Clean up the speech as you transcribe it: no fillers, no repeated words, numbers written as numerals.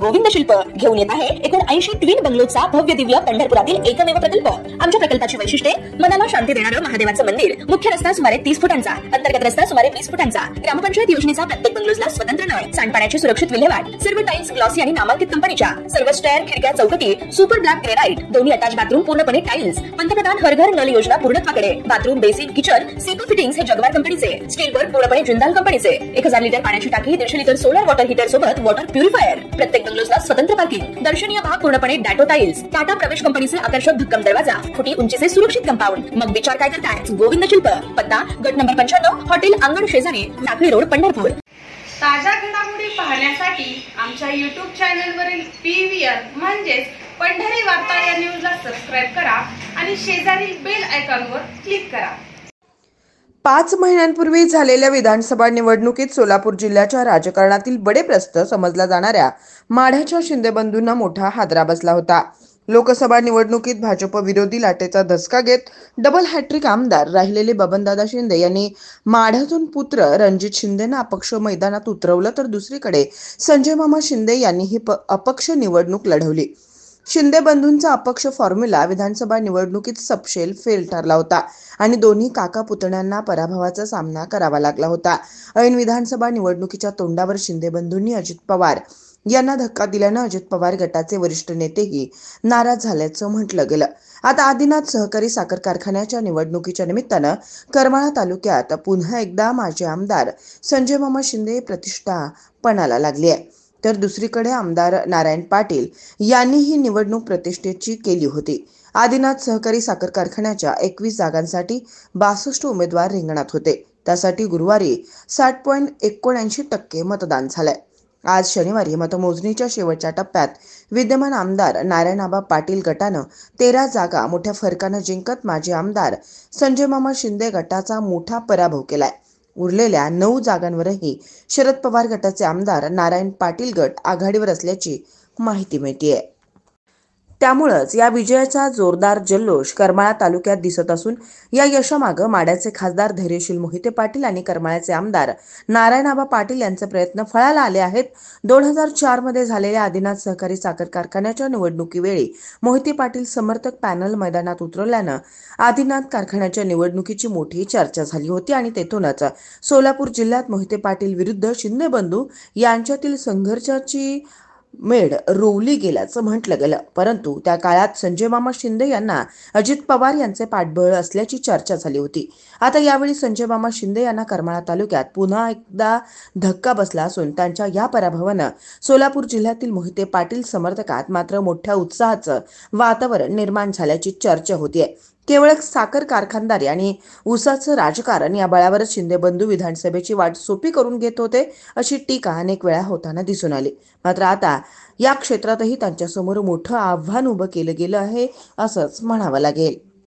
गोविंद शिल्प घेऊन येत आहे 79 ट्विन बंगलोचा भव्य दिव्य पंढरपुरातील एकमेव प्रकल्प। आमच्या प्रकल्पाची वैशिष्ट्ये मनाला शांती देणारं महादेवाचं मंदिर, मुख्य रस्ता सुमारे 30 फुटांचा, अंतर्गत रस्ता सुमारे 20 फुटांचा, ग्रामपंचायत योजनेचा प्रत्येक बंगलोजला स्वतंत्र नळ, सांडपाण्याची सुरक्षित विल्हेवाट, सर्व टाइल्स ग्लॉसी आणि नामांकित कंपनीच्या, सर्व स्टेअर, खिडक्या, चौकटी सुपर ब्लॅक ग्रेनाइट, दोन्ही अटॅच बाथरूम पूर्णपणे टाइल्स, पंतप्रधान हर घर नल योजना पूर्णत्वाकडे, bathroom, basin, kitchen, CP fittings हे जगवार कंपनीचे, स्टील वर्क पूर्णपणे जिंदाल कंपनीचे, 1000 लिटर पाण्याची टाकी, 150 लिटर सोलर वॉटर हीटर सोबत वॉटर प्युरिफायर, प्रत्येक बंगलोजला स्वतंत्र पार्किंग, दर्शनीय भाग पूर्णपणे डॅटो टाइल्स, टाटा प्रवेश कंपनीचे आकर्षक भक्कम दरवाजा, फुटी उंचीचे सुरक्षित कंपाऊंड। मग विचार काय करताय? गोविंद शिल्प, पत्ता गट नंबर 95, हॉटेल अंगण शेजारी, टाकळी रोड, पंढरपूर। ताज्या घडामोडी पाहण्यासाठी आमच्या YouTube चॅनलवरील PVR म्हणजेच पंढरी वार्ता या न्यूजला सबस्क्राइब करा आणि शेजारील बेल आयकॉनवर क्लिक करा। 5 महिन्यांपूर्वी झालेल्या विधानसभा निवडणुकीत सोलापूर जिल्ह्याच्या राजकारणातील बडेप्रस्थ समजला जाणाऱ्या माढ्याच्या शिंदे बंधूंना मोठा हादरा बसला होता। लोकसभा निवडणुकीत भाजप विरोधी लाटेचा धसका घेत डबल हॅट्रिक आमदार राहिलेले बबनदादा शिंदे यांनी माढ्यातून पुत्र रणजित शिंदेंना अपक्ष मैदानात उतरवलं, तर दुसरीकडे संजय मामा शिंदे यांनी ही अपक्ष निवडणूक लढवली। शिंदे बंधूंचा अपक्ष फॉर्म्युला विधानसभा निवडणुकीत सपशेल फेल ठरला होता आणि दोन्ही काका पुतण्यांना पराभवाचा सामना करावा लागला होता। ऐन विधानसभा निवडणुकीच्या तोंडावर शिंदे बंधूंनी अजित पवार यांना धक्का दिल्यानं अजित पवार गटाचे वरिष्ठ नेतेही नाराज झाल्याचं म्हटलं गेलं। आता आदिनाथ सहकारी साखर कारखान्याच्या निवडणुकीच्या निमित्तानं करमाळा तालुक्यात पुन्हा एकदा माजी आमदार संजय मामा शिंदे प्रतिष्ठा पणाला लागली आहे, तर दुसरीकडे आमदार नारायण पाटील यांनी ही निवडणूक प्रतिष्ठेची केली होती। आदिनाथ सहकारी साखर कारखान्याच्या 21 जागांसाठी 62 उमेदवार रिंगणात होते। त्यासाठी गुरुवारी 60.79% मतदान झालंय। आज शनिवारी मतमोजणीच्या शेवटच्या टप्प्यात विद्यमान आमदार नारायणआबा पाटील गटानं 13 जागा मोठ्या फरकानं जिंकत माजी आमदार संजय मामा शिंदे गटाचा मोठा पराभव केलाय। उरलेल्या 9 जागांवरही शरद पवार गटाचे आमदार नारायण पाटील गट आघाडीवर असल्याची माहिती मिळतेय। त्यामुळेच या विजयाचा जोरदार जल्लोष करमाळा तालुक्यात दिसत असून या यशामागे माढ्याचे खासदार धैर्यशील मोहिते पाटील आणि करमाळ्याचे आमदार नारायणआबा पाटील यांचे प्रयत्न फळाला आले आहेत। 2004 मध्ये झालेल्या आदिनाथ सहकारी साखर कारखान्याच्या निवडणुकीवेळी मोहिते पाटील समर्थक पॅनल मैदानात उतरवल्यानं आदिनाथ कारखान्याच्या निवडणुकीची मोठी चर्चा झाली होती आणि तेथूनच सोलापूर जिल्ह्यात मोहिते पाटील विरुद्ध शिंदे बंधू यांच्यातील संघर्षाची मेड रोवली गेल्याचं म्हटलं गेलं। परंतु त्या काळात संजय मामा शिंदे यांना अजित पवार यांचे पाठबळ असल्याची चर्चा झाली होती। आता यावेळी संजय मामा शिंदे यांना करमाळा तालुक्यात पुन्हा एकदा धक्का बसला असून त्यांच्या या पराभवानं सोलापूर जिल्ह्यातील मोहिते पाटील समर्थकात मात्र मोठ्या उत्साहाचं वातावरण निर्माण झाल्याची चर्चा होतीये। केवळ साखर कारखानदारी आणि ऊसाचं राजकारण या बळावरच शिंदे बंधू विधानसभेची वाट सोपी करून घेत होते अशी टीका अनेक वेळा होताना दिसून आली। मात्र आता या क्षेत्रातही त्यांच्यासमोर मोठं आव्हान उभं केलं गेलं आहे असंच म्हणावं लागेल।